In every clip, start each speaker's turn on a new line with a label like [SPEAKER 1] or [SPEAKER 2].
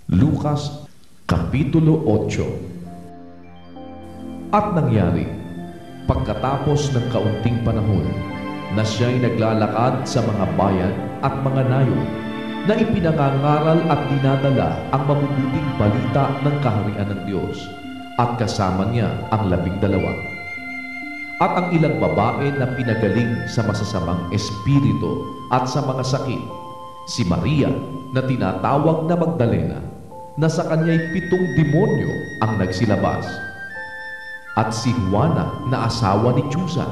[SPEAKER 1] Lucas Kapitulo 8. At nangyari, pagkatapos ng kaunting panahon, na siya'y naglalakad sa mga bayan at mga nayon, na ipinangangaral at dinadala ang mabubuting balita ng kaharian ng Diyos, at kasama niya ang 12. At ang ilang babae na pinagaling sa masasamang espiritu at sa mga sakit, si Maria na tinatawag na Magdalena, na sa kanya'y 7 demonyo ang nagsilabas, at si Juana na asawa ni Chuza,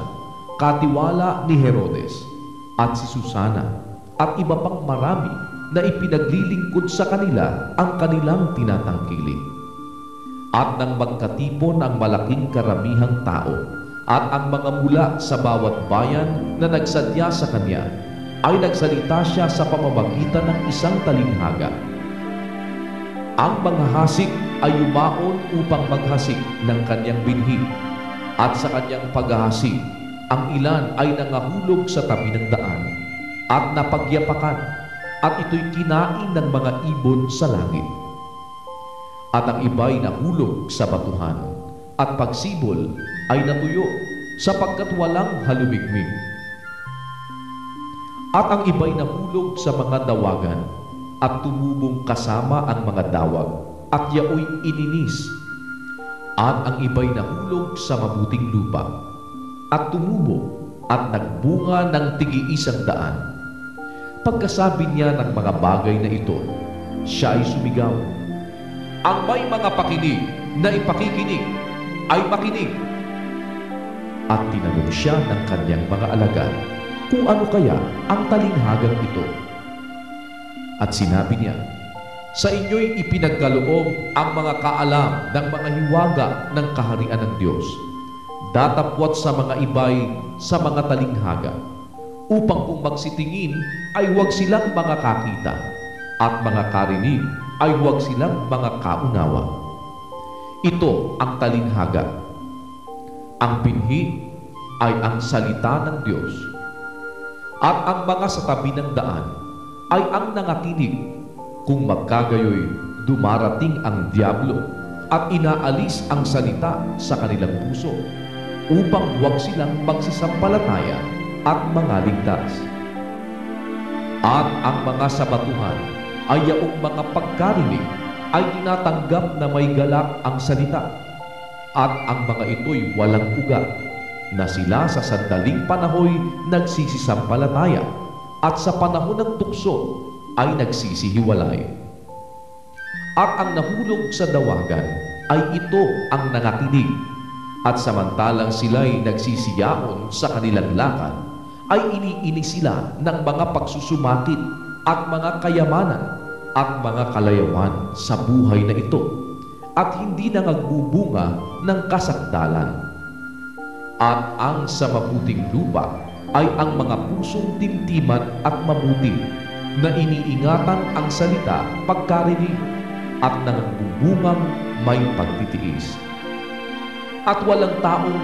[SPEAKER 1] katiwala ni Herodes, at si Susana, at iba pang marami na ipinaglilingkod sa kanila ang kanilang tinatangkilik. At nang magkatipon ang malaking karamihang tao at ang mga mula sa bawat bayan na nagsadya sa kanya, ay nagsalita siya sa pamamagitan ng isang talinghaga. Ang mga hasik ay yumaon upang maghasik ng kanyang binhi, at sa kanyang paghahasik, ang ilan ay nangahulog sa tabi ng daan at napagyapakan, at ito'y kinain ng mga ibon sa langit. At ang iba'y nahulog sa batuhan, at pagsibol ay natuyo sapagkat walang halumigmig. At ang iba'y nahulog sa mga dawagan, at tumubong kasama ang mga dawag, at yaoy ininis. At ang iba'y nahulog sa mabuting lupa, at tumubo at nagbunga ng tig-100. Pagkasabi niya ng mga bagay na ito, siya ay sumigaw, "Ang may mga pakinig na ipakikinig ay makinig." At tinanong siya ng kanyang mga alagad kung ano kaya ang talinghagang ito. At sinabi niya, "Sa inyo'y ipinagkaloob ang mga kaalam ng mga hiwaga ng kaharian ng Diyos, datapwat sa mga ibay sa mga talinghaga, upang kung magsitingin ay huwag silang mga kakita, at mga karinig ay huwag silang mga kaunawa." Ito ang talinghaga. Ang binhi ay ang salita ng Diyos, at ang mga sa tabi ng daan ay ang nangakinig. Kung magkagayoy, dumarating ang diablo at inaalis ang salita sa kanilang puso, upang huwag silang magsisampalataya at mangaligtas. At ang mga sa batuhan ay yaong mga pagkarinig ay tinatanggap na may galak ang salita, at ang mga ito'y walang ugat, na sila sa sandaling panahoy nagsisisampalataya, at sa panahon ng tukso ay nagsisihiwalay. At ang nahulog sa dawagan ay ito ang nangakinig, at samantalang sila'y nagsisiyaon sa kanilang lakad, ay iniini sila ng mga pagsusumakit at mga kayamanan at mga kalayawan sa buhay na ito, at hindi na nagbubunga ng kasakdalan. At ang sa mabuting lupa ay ang mga pusong timtiman at mabuti, na iniingatan ang salita pagkarinig, at nangbubungang may pagtitiis. At walang taong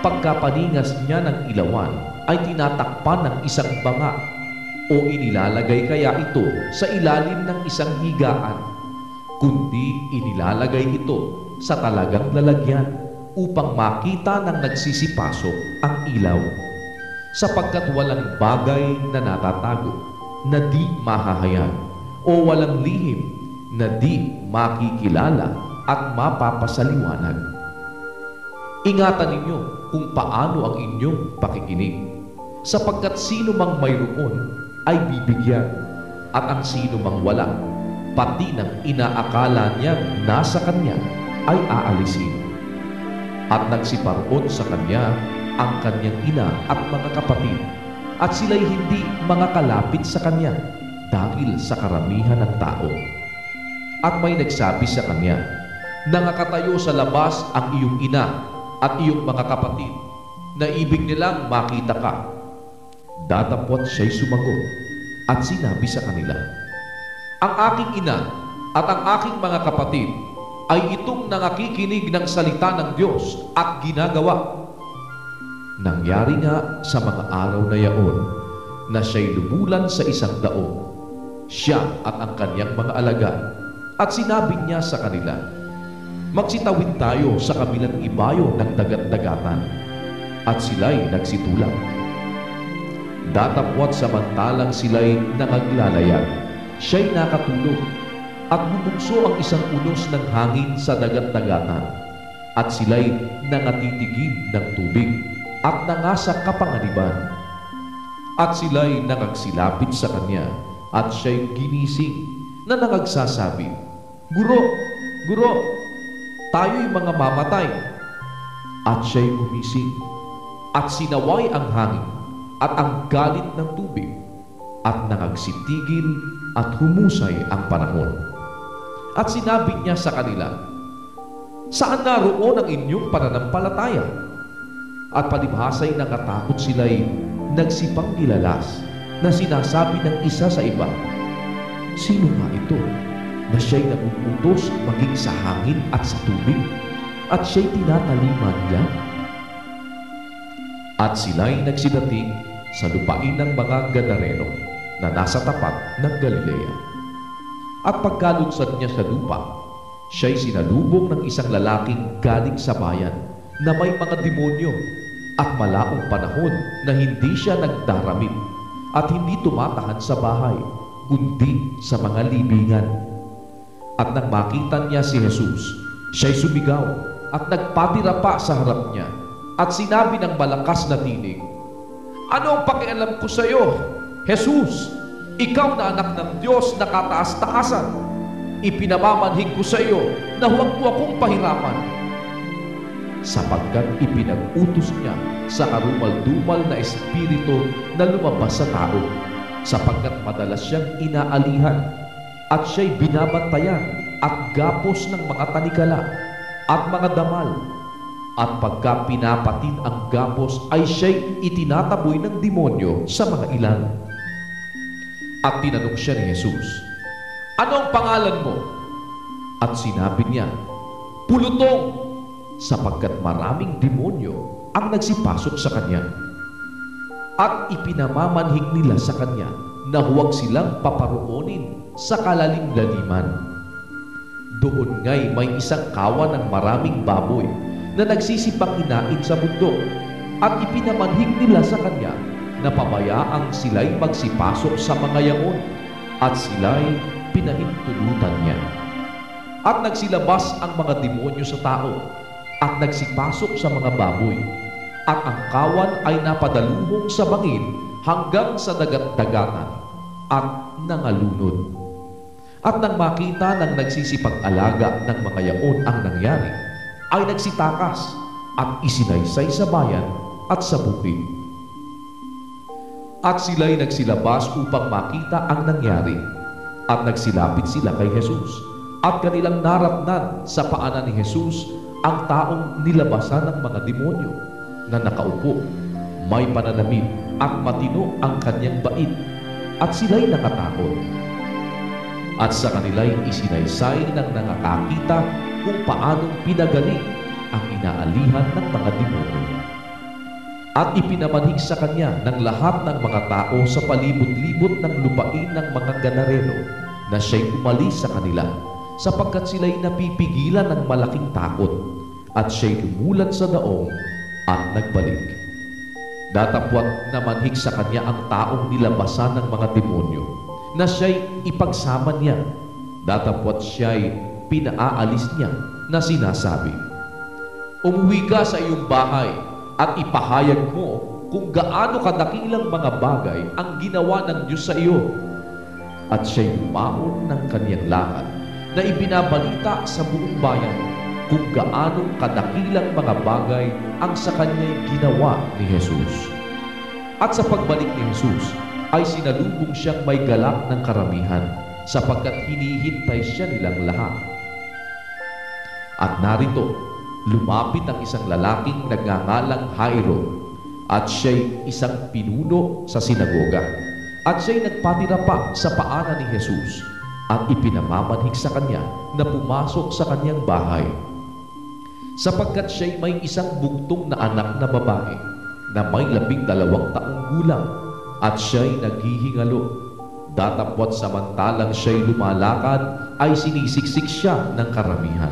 [SPEAKER 1] pagkapaningas niya ng ilawan ay tinatakpan ng isang banga, o inilalagay kaya ito sa ilalim ng isang higaan, kundi inilalagay ito sa talagang lalagyan, upang makita ng nagsisipasok ang ilaw, sapagkat walang bagay na natatago na di mahahayag, o walang lihim na di makikilala at mapapasaliwanag. Ingatan ninyo kung paano ang inyong pakikinig, sapagkat sino mang mayroon ay bibigyan, at ang sino mang wala, pati ng inaakala niyang nasa kanya, ay aalisin. At nagsiparoon sa kanya ang kanyang ina at mga kapatid, at sila'y hindi mga kalapit sa kanya dahil sa karamihan ng tao. At may nagsabi sa kanya, "Nangakatayo sa labas ang iyong ina at iyong mga kapatid, na ibig nilang makita ka." Datapwat siya'y sumagot at sinabi sa kanila, "Ang aking ina at ang aking mga kapatid ay itong nangakikinig ng salita ng Diyos at ginagawa." Nangyari nga sa mga araw na yaon, na siya'y lumulan sa 100, siya at ang kanyang mga alagad, At sinabi niya sa kanila, "Magsitawid tayo sa kabilang ibayo ng dagat-dagatan." At sila'y nagsitulak. Datapwat samantalang sila'y nangaglalayag, siya'y nakatulog, at bubugso ang isang unos ng hangin sa dagat-dagatan, at sila'y nangatitigib ng tubig, at nangasak kapanganiban. At sila'y nangagsilapit sa kanya, at siya'y ginising na nangagsasabi, "Guro, Guro, tayo'y mga mamatay." At siya'y gumising, at sinaway ang hangin at ang galit ng tubig, at nangagsitigil at humusay ang panahon. At sinabi niya sa kanila, "Saan naroon ang inyong pananampalataya?" At palibhasa'y nakatakot sila'y nagsipang gilalas na sinasabi ng isa sa iba, "Sino nga ito na siya'y naguutos maging sa hangin at sa tubig, at siya'y tinataliman niya?" At sila'y nagsidating sa lupain ng mga Gadareno na nasa tapat ng Galilea. At pagkalunsad niya sa lupa, siya'y sinalubong ng isang lalaking galing sa bayan na may mga demonyo, at malaong panahon na hindi siya nagdaramit at hindi tumatahan sa bahay, kundi sa mga libingan. At nang makita niya si Jesus, siya'y sumigaw at nagpatira pa sa harap niya, at sinabi ng malakas na tinig, "Ano ang pakialam ko sa iyo, Jesus? Ikaw na anak ng Diyos na kataas-taasan. Ipinamamanhig ko sa iyo na huwag mo akong pahirapan." Sapagkat ipinag-utos niya sa karumal-dumal na espiritu na lumabas sa tao, sapagkat madalas siyang inaalihan, at siya'y binabantayan at gapos ng mga tanikala at mga damal. At pagka pinapatid ang gapos ay siya'y itinataboy ng demonyo sa mga ilang. At tinanong siya ni Jesus, "Ano ang pangalan mo?" At sinabi niya, "Pulutong," sapagkat maraming demonyo ang nagsipasok sa kanya. At ipinamamanhig nila sa kanya na huwag silang paparoonin sa kalalim-laliman. Doon nga'y may isang kawan ng maraming baboy na nagsisipang inain sa bundok, at ipinamanhig nila sa kanya na pabayaang sila'y magsipasok sa mga yaon, at sila'y pinahintulutan niya. At nagsilabas ang mga demonyo sa tao, at nagsipasok sa mga baboy, at ang kawan ay napadaluhong sa bangin hanggang sa dagat-dagatan, at nangalunod. At nang makita ng nagsisipag-alaga ng mga yaon ang nangyari, ay nagsitakas at isinaysay sa bayan at sa bukid. At sila'y nagsilabas upang makita ang nangyari, at nagsilapit sila kay Jesus, at kanilang naratnan sa paanan ni Jesus ang taong nilabasan ng mga demonyo, na nakaupo, may pananamit at matino ang kanyang bait, at sila'y nakatakot. At sa kanila'y isinaysay ng nakakakita kung paanong pinagaling ang inaalihan ng mga demonyo. At ipinamanhig sa kanya ng lahat ng mga tao sa palibot-libot ng lupain ng mga Gadareno na siya'y umalis sa kanila, sapagkat sila'y napipigilan ng malaking takot, at siya'y lumulat sa daong at nagbalik. Datapwat namanhig sa kanya ang taong nilabasan ng mga demonyo, na siya'y ipagsama niya. Datapwat siya'y pinaalis niya, na sinasabi, "Umuwi ka sa iyong bahay at ipahayag mo kung gaano kadakilang mga bagay ang ginawa ng Diyos sa iyo." At siya'y lumaon ng kaniyang lakad, na ibinabalita sa buong bayan kung gaano kadakilang mga bagay ang sa kanya'y ginawa ni Jesus. At sa pagbalik ni Jesus, ay sinalubong siyang may galak ng karamihan, sapagkat hinihintay siya nilang lahat. At narito, lumapit ang isang lalaking nagngangalang Jairo, at siya'y isang pinuno sa sinagoga, at siya'y nagpatira pa sa paanan ni Jesus, at ipinamamanhig sa kanya na pumasok sa kanyang bahay, sapagkat siya'y may isang bugtong na anak na babae na may 12 taong gulang, at siya'y naghihingalo. Datapwat samantalang siya'y lumalakad ay sinisiksik siya ng karamihan.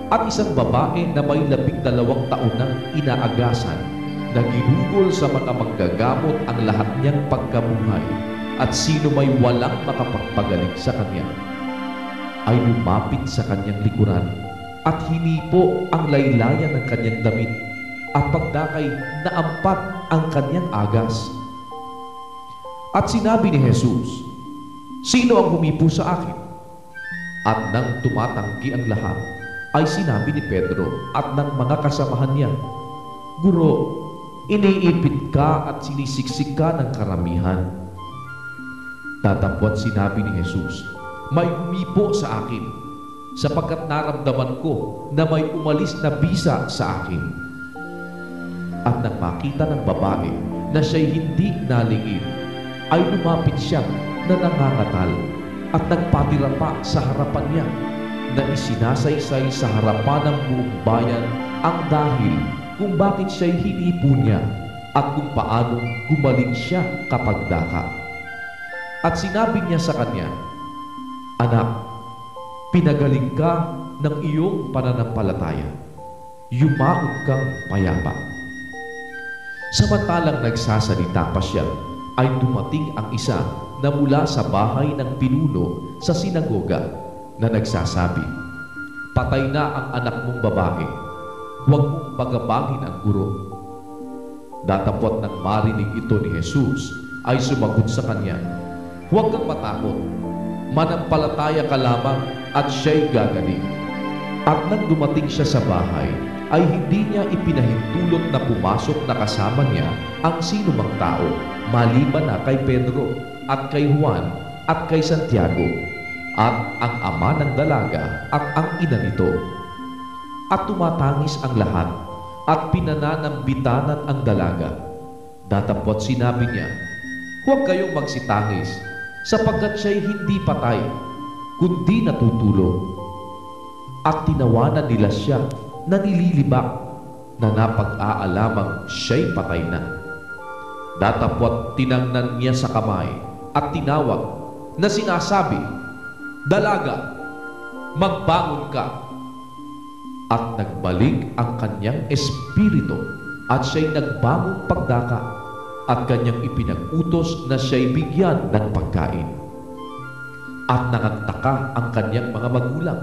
[SPEAKER 1] At isang babae na may 12 taon nang inaagasan na ginugol sa mga manggagamot ang lahat niyang pagkabuhay at sino may walang makapagpagaling sa kanya, ay lumapit sa kanyang likuran at hinipo ang laylayan ng kanyang damit at pagdakay naampat ang kanyang agas. At sinabi ni Jesus, "Sino ang humipo sa akin?" At nang tumatanggi ang lahat, ay sinabi ni Pedro at ng mga kasamahan niya, "Guro, iniipit ka at sinisiksik ka ng karamihan." Tatapwat sinabi ni Jesus, "May humipo sa akin, sapagkat naramdaman ko na may umalis na bisa sa akin." At nang makita ng babae na siya'y hindi nalingid, ay lumapit siya na nangangatal at nagpatira pa sa harapan niya, na isinasaysay sa harapan ng buong bayan ang dahil kung bakit siya'y hinipo niya at kung paano gumaling siya kapag daka. At sinabi niya sa kanya, "Anak, pinagaling ka ng iyong pananampalataya. Yumaon kang payapa." Samantalang nagsasalita pa siya, ay dumating ang isa na mula sa bahay ng pinuno sa sinagoga na nagsasabi, "Patay na ang anak mong babae. Huwag mong pagabangin ang guro." Datapwat nang marinig ito ni Jesus, ay sumagot sa kanya, "Huwag kang matakot. Manampalataya ka lamang at siya'y gagaling." At nang dumating siya sa bahay, ay hindi niya ipinahintulot na pumasok na kasama niya ang sinumang tao, maliban na kay Pedro at kay Juan at kay Santiago at ang ama ng dalaga at ang ina nito. At tumatangis ang lahat at pinananambitanan ang dalaga. Datapwat sinabi niya, "Huwag kayong magsitangis, sapagkat siya'y hindi patay, kundi natutulog." At tinawanan nila siya na nililibak, na napag-aalamang siya'y patay na. Datapwat tinangnan niya sa kamay at tinawag na sinasabi, "Dalaga, magbangon ka." At nagbalik ang kanyang espiritu at siya'y nagbangong pagdaka at kanyang ipinag-utos na siya'y bigyan ng pagkain. At nangagtaka ang kanyang mga magulang.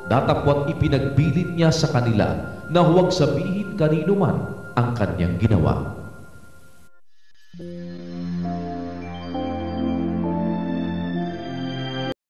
[SPEAKER 1] Datapwat ipinagbilin niya sa kanila na huwag sabihin kanino man ang kanyang ginawa.